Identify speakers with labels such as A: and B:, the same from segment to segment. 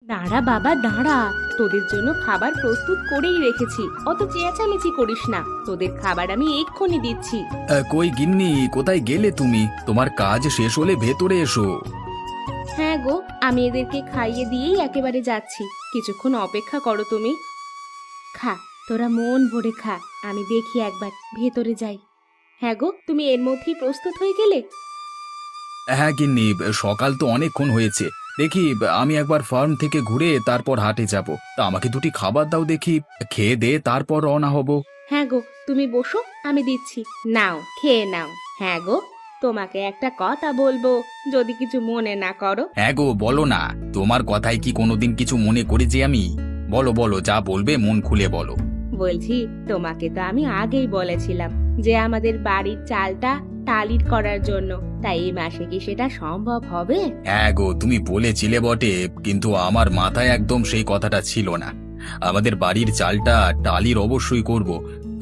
A: দাঁড়া বাবা দাঁড়া, তোদের জন্য খাবার প্রস্তুত করেই রেখেছি, অত চেঁচামেচি করিস না, তোদের খাবার আমি এক্ষুনি দিচ্ছি।
B: কই গিন্নি, কোথায় গেলে তুমি? তোমার কাজ শেষ হলে ভেতরে এসো।
A: হ্যাঁ গো, আমি এদেরকে খাইয়ে দিয়েই একেবারে যাচ্ছি, কিছুক্ষণ অপেক্ষা করো তুমি। খা, তোরা মন ভরে খা, আমি দেখি একবার ভেতরে যাই। হ্যাঁ গো, তুমি এর মধ্যেই প্রস্তুত হয়ে গেলে?
B: হ্যাঁ গিন্নি, সকাল তো অনেকক্ষণ হয়েছে। দেখি আমি একবার ফার্ম থেকে ঘুরে তারপর হাটে যাব। তা আমাকে দুটি খাবার দাও দেখি, খেয়ে দে তারপর রওনা হব।
A: হ্যাঁ গো, তুমি বসো, আমি দিচ্ছি, নাও খেয়ে নাও। হ্যাঁ গো, তোমাকে একটা কথা বলবো, যদি কিছু মনে না করো।
B: হ্যাঁ গো, বলো না। তোমার কথায় কি কোনোদিন কিছু মনে করেছি আমি? বলো বলো, যা বলবে মন খুলে বলো।
A: বলছি, তোমাকে তো আমি আগেই বলেছিলাম যে আমাদের বাড়ির চালটা টালির করার জন্য, তাই এই মাসে কি সেটা সম্ভব হবে?
B: হ্যাঁ গো, তুমি বলেছিলে বটে, কিন্তু আমার মাথায় একদম সেই কথাটা ছিল না। আমাদের বাড়ির চালটা টালির অবশ্যই করব,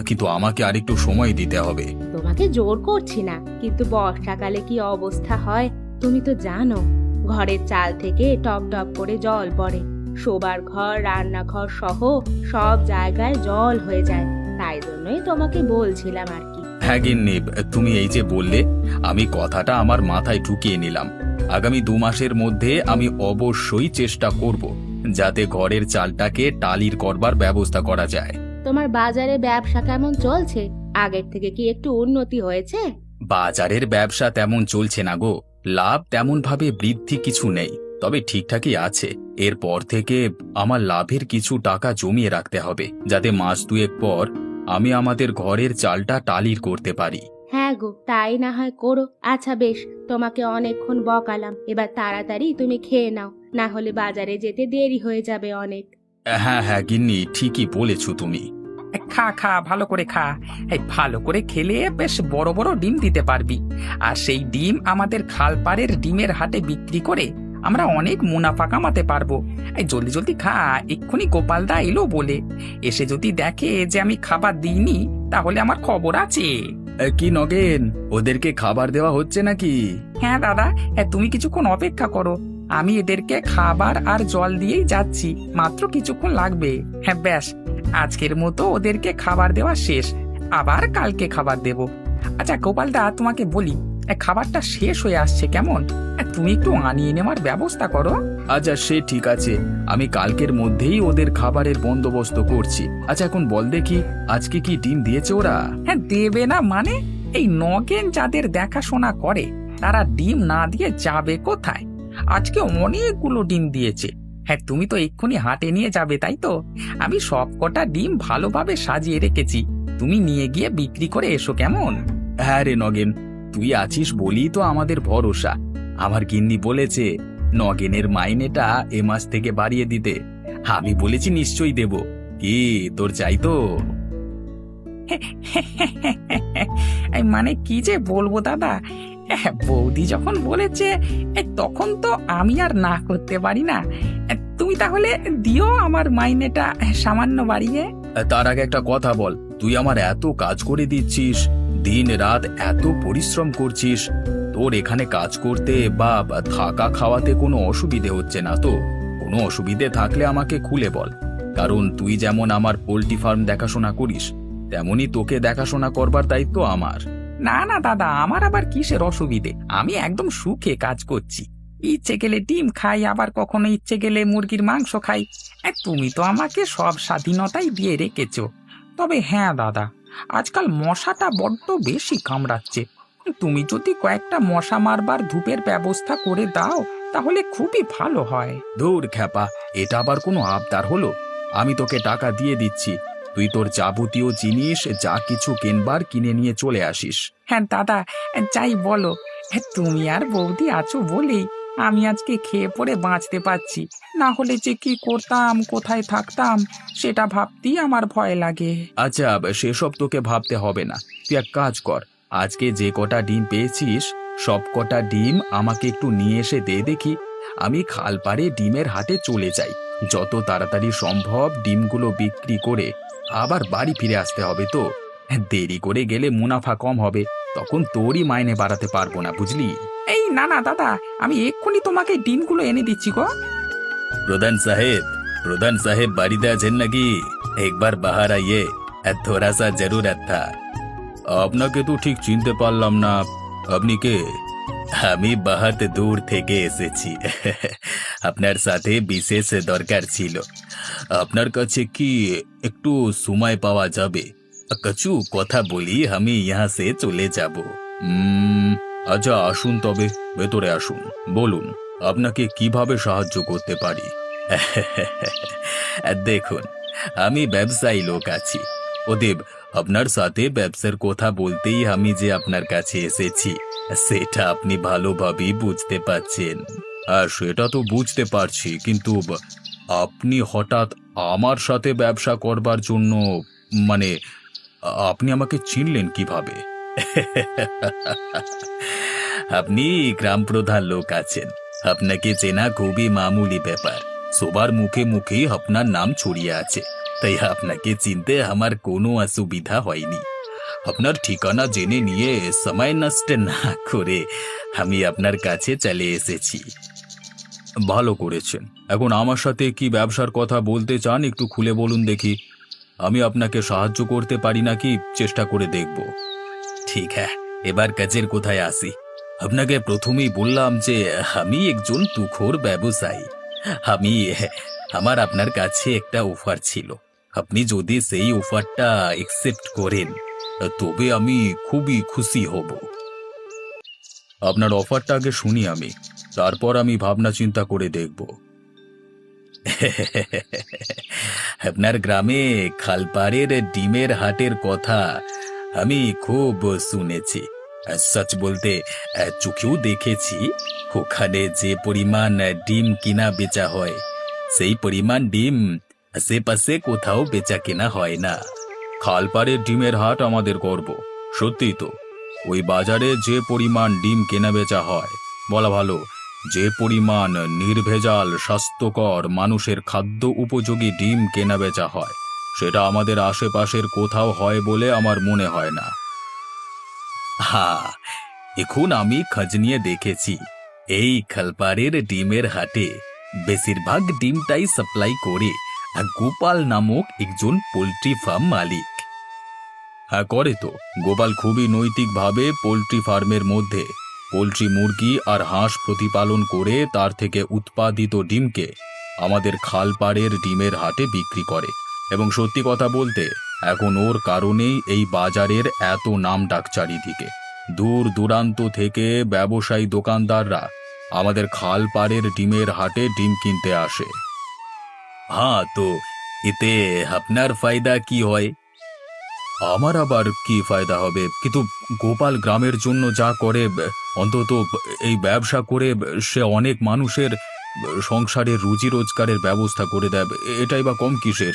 B: কিন্তু আমাকে আরেকটু সময় দিতে হবে।
A: তোমাকে জোর করছি না, কিন্তু বর্ষাকালে কি অবস্থা হয় তুমি তো জানো। ঘরের চাল থেকে টপ টপ করে জল পড়ে, শোবার ঘর রান্নাঘর সহ সব জায়গায় জল হয়ে যায়, তাই জন্যই তোমাকে বলছিলাম আর কি।
B: হ্যাঁ গিন্নি, তুমি এই যে বললে, আমি কথাটা আমার মাথায় ঢুকিয়ে নিলাম। আগামী 2 মাসের মধ্যে আমি অবশ্যই চেষ্টা করব যাতে ঘরের চালটাকে টালির করবার ব্যবস্থা করা যায়।
A: তোমার বাজারে ব্যবসা কেমন চলছে? আগের থেকে কি একটু উন্নতি হয়েছে?
B: বাজারের ব্যবসা তেমন চলছে না গো, লাভ তেমন ভাবে বৃদ্ধি কিছু নেই, তবে ঠিকঠাকই আছে। এরপর থেকে আমার লাভের কিছু টাকা জমিয়ে রাখতে হবে, যাতে মাস 2 পর আমি আমাদের ঘরের চালটা টালির করতে পারি।
A: হ্যাঁ গো, তাই না হয় করো। আচ্ছা বেশ, তোমাকে অনেকক্ষণ বকালাম, এবার তাড়াতাড়ি তুমি খেয়ে নাও, না হলে বাজারে যেতে দেরি হয়ে যাবে অনেক।
B: হ্যাঁ হ্যাঁ গিন্নি, ঠিকই বলেছো তুমি।
C: খা খা, ভালো করে খা। এই ভালো করে খেলে বেশ বড় বড় ডিম দিতে পারবি, আর সেই ডিম আমাদের খালপাড়ের ডিমের হাটে বিক্রি করে আমরা অনেক মুনাফা কামাতে পারবো। এই জলদি জলদি খা, এক্ষুনি গোপালদা এলো বলে, এসে যদি দেখে যে আমি খাবার দিইনি তাহলে আমার খবর আছে।
B: কি নগেন, ওদেরকে খাবার দেওয়া হচ্ছে নাকি?
C: হ্যাঁ দাদা, তুমি কিছুক্ষণ অপেক্ষা করো, আমি এদেরকে খাবার আর জল দিয়েই যাচ্ছি, মাত্র কিছুক্ষণ লাগবে। হ্যাঁ ব্যাস, আজকের মতো ওদেরকে খাবার দেওয়া শেষ, আবার কালকে খাবার দেব। আচ্ছা গোপালদা, তোমাকে বলি, খাবারটা শেষ হয়ে আসছে কেমন, তুমি একটু আনিয়ে নেওয়ার ব্যবস্থা করো।
B: আচ্ছা সে ঠিক আছে, আমি কালকের মধ্যেই ওদের খাবারের বন্দোবস্ত করছি। আচ্ছা এখন বল দেখি, আজকে কি ডিম দিয়েছে ওরা?
C: হ্যাঁ দেবে না মানে, এই নগেন যাদের দেখাশোনা করে তারা ডিম না দিয়ে যাবে কোথায়? আজকে অনেকগুলো ডিম দিয়েছে। হ্যাঁ তুমি তো এক্ষুনি হাটে নিয়ে যাবে তাই তো? আমি সব কটা ডিম ভালোভাবে সাজিয়ে রেখেছি, তুমি নিয়ে গিয়ে বিক্রি করে এসো কেমন?
B: হ্যাঁ রে নগেন, তুই আছিস বলি তো আমাদের ভরসা। আমার গিন্নি বলেছে নগেনের মাইনেটা এ মাস থেকে বাড়িয়ে দিতে। আমি বলেছি নিশ্চয়ই দেব। কি তোর চাই তো?
C: এই মানে কি যে বলবো দাদা, বৌদি যখন বলেছে তখন তো আমি আর না করতে পারি না। তুমি তাহলে দিও আমার মাইনেটা সামান্য বাড়িয়ে।
B: তার আগে একটা কথা বল, তুই আমার এত কাজ করে দিচ্ছিস, দিন রাত এত পরিশ্রম করছিস, তোর এখানে কাজ করতে বা থাকা খাওয়াতে কোনো অসুবিধে হচ্ছে না তো? কোনো অসুবিধে থাকলে আমাকে খুলে বল, কারণ তুই যেমন আমার পোল্ট্রি ফার্ম দেখাশোনা করিস, তেমনি তোকে দেখাশোনা করবার দায়িত্ব আমার।
C: না না দাদা, আমার আবার কিসের অসুবিধে, আমি একদম সুখে কাজ করছি। ইচ্ছে গেলে ডিম খাই, আবার কখনো ইচ্ছে গেলে মুরগির মাংস খাই। তুমি তো আমাকে সব স্বাধীনতাই দিয়ে রেখেছো। তবে হ্যাঁ দাদা, আজকাল মশাটা বড্ড বেশি কামড়াচ্ছে, তুমি যদি কয়েকটা মশা মারবার ধূপের ব্যবস্থা করে দাও তাহলে খুবই ভালো হয়।
B: ধুর খ্যাপা, এটা আবার কোনো আবদার হলো? আমি তোকে টাকা দিয়ে দিচ্ছি, তুই তোর যাবতীয় জিনিস যা কিছু কিনবার কিনে নিয়ে চলে আসিস।
C: হ্যাঁ দাদা, যাই বলো, তুমি আর বৌদি আছো বলেই আমি আজকে খেয়ে পড়ে বাঁচতে পারছি, না হলে যে কি করতাম, কোথায় থাকতাম, সেটা ভাবতেই আমার ভয় লাগে।
B: আচ্ছা সেসব তোকে ভাবতে হবে না, তুই এক কাজ কর, আজকে যে কটা ডিম পেয়েছিস সব কটা ডিম আমাকে একটু নিয়ে এসে দে দেখি। আমি খালপাড়ে ডিমের হাটে চলে যাই, যত তাড়াতাড়ি সম্ভব ডিমগুলো বিক্রি করে আবার বাড়ি ফিরে আসতে হবে। তো দেরি করে গেলে মুনাফা কম হবে, তখন তোরই মাইনে বাড়াতে পারবো না, বুঝলি?
C: এই না না দাদা, আমি এক্ষুনি তোমাকে ডিমগুলো এনে দিচ্ছি গো।
B: প্রধান সাহেব বাড়িতে আছেন নাকি? একবার বাহার আইয়ে, থোড়া সা জরুরত থা। আপনাকে তো ঠিক চিনতে পারলাম না, আপনি কে? আমি বহুত দূর থেকে এসেছি। আপনার সাথে বিশেষ দরকার ছিল। আপনার কাছে কি একটু সময় পাওয়া যাবে? কিছু কথা বলি, আমি यहाँ से চলে যাব। আচ্ছা আসুন, তবে ভেতরে আসুন, বলুন আপনাকে কিভাবে সাহায্য করতে পারি? দেখুন, আমি ব্যবসায়ী লোক আছি। ওদেব, আপনার সাথে ব্যবসার কথা বলতেই আমি যে আপনার কাছে এসেছি, সেটা আপনি ভালোভাবেই বুঝতে পারছেন। সেটা তো বুঝতে পারছি, কিন্তু আপনি হঠাৎ আমার সাথে ব্যবসা করবার জন্য, মানে আপনি আমাকে চিনলেন কিভাবে? আপনি গ্রাম প্রধান লোক আছেন, আপনাকে চেনা খুবই মামুলি ব্যাপার। সবার মুখে মুখেই আপনার নাম ছড়িয়ে আছে, তাই আপনাকে চিনতে আমার কোনো অসুবিধা হয়নি। আপনার ঠিকানা জেনে নিয়ে সময় নষ্ট না করে আমি আপনার কাছে চলে এসেছি। ভালো করেছেন। এখন আমার সাথে কি ব্যবসার কথা বলতে চান, একটু খুলে বলুন দেখি। আমি আপনাকে সাহায্য করতে পারি নাকি চেষ্টা করে দেখব। ঠিক হ্যাঁ, এবার কাজের কোথায় আসি। আপনাকে প্রথমেই বললাম যে আমি একজন তুখোর ব্যবসায়ী। আমার আপনার কাছে একটা অফার ছিল। আপনি যদি সেই অফারটা অ্যাকসেপ্ট করেন তবে আমি খুবই খুশি হব। আপনার অফারটা আগে শুনি আমি, তারপর আমি ভাবনা চিন্তা করে দেখব। আপনার গ্রামে খালপাড়ের ডিমের হাটের কথা আমি খুব শুনেছি। সচ বলতে চোখেও দেখেছি। ওখানে যে পরিমাণ ডিম কিনা বেচা হয়, সেই পরিমাণ ডিম আশেপাশে কোথাও বেচা কেনা হয় না। খালপাড়ের ডিমের হাট আমাদের গর্ব। সত্যি তো, ওই বাজারে যে পরিমাণ ডিম কেনা বেচা হয়, বলা ভালো যে পরিমাণ নির্ভেজাল স্বাস্থ্যকর মানুষের খাদ্য উপযোগী ডিম কেনা বেচা হয়, সেটা আমাদের আশেপাশের কোথাও হয় বলে আমার মনে হয় না। হ্যাঁ, এখন আমি খোঁজ নিয়ে দেখেছি, এই খালপাড়ের ডিমের হাটে বেশিরভাগ ডিমটাই সাপ্লাই করে গোপাল নামক একজন পোল্ট্রি ফার্ম মালিক। হ্যাঁ করে তো। গোপাল খুবই নৈতিকভাবে পোল্ট্রি ফার্মের মধ্যে পোল্ট্রি মুরগি আর হাঁস প্রতিপালন করে তার থেকে উৎপাদিত ডিমকে আমাদের খালপাড়ের ডিমের হাটে বিক্রি করে। এবং সত্যি কথা বলতে, এখন ওর কারণেই এই বাজারের এত নাম ডাক চারিদিকে। দূর দূরান্ত থেকে ব্যবসায়ী দোকানদাররা আমাদের খালপাড়ের ডিমের হাটে ডিম কিনতে আসে। হ্যাঁ, তো এতে আপনার ফায়দা কি হয়? আমার আবার কি ফায়দা হবে? কিন্তু গোপাল গ্রামের জন্য যা করে, অন্তত এই ব্যবসা করে সে অনেক মানুষের সংসারের রুজি রোজগারের ব্যবস্থা করে দেয়, এটাই বা কম কিসের?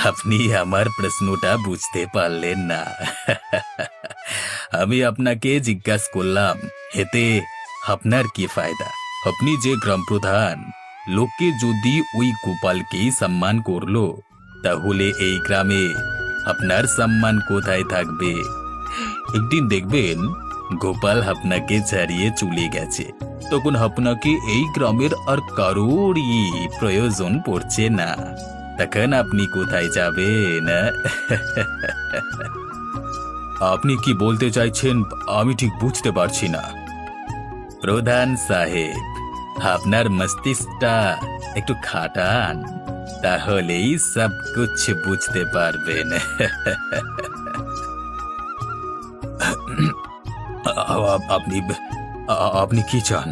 B: আপনি আমার প্রশ্নটা বুঝতে পারলেন না। আমি আপনাকে জিজ্ঞাসা করলাম, এতে আপনার কি ফায়দা? আপনি যে গ্রাম প্রধান, লোকে যদি ওই গোপালকেই সম্মান করলো, তাহলে এই গ্রামে আপনার সম্মান কোথায় থাকবে? একদিন দেখবেন গোপাল আপনাকে ছাড়িয়ে চলে গেছে, তখন আপনাকে এই গ্রামের আর কারোরই প্রয়োজন পড়ছে না। তখন আপনি কোথায় যাবেন? আপনি কি বলতে চাইছেন আমি ঠিক বুঝতে পারছি না। প্রধান সাহেব, আপনার মস্তিষ্কটা একটু খাটান, তাহলেই সব কুছ বুঝতে পারবেন। আপনি আপনি কি চান?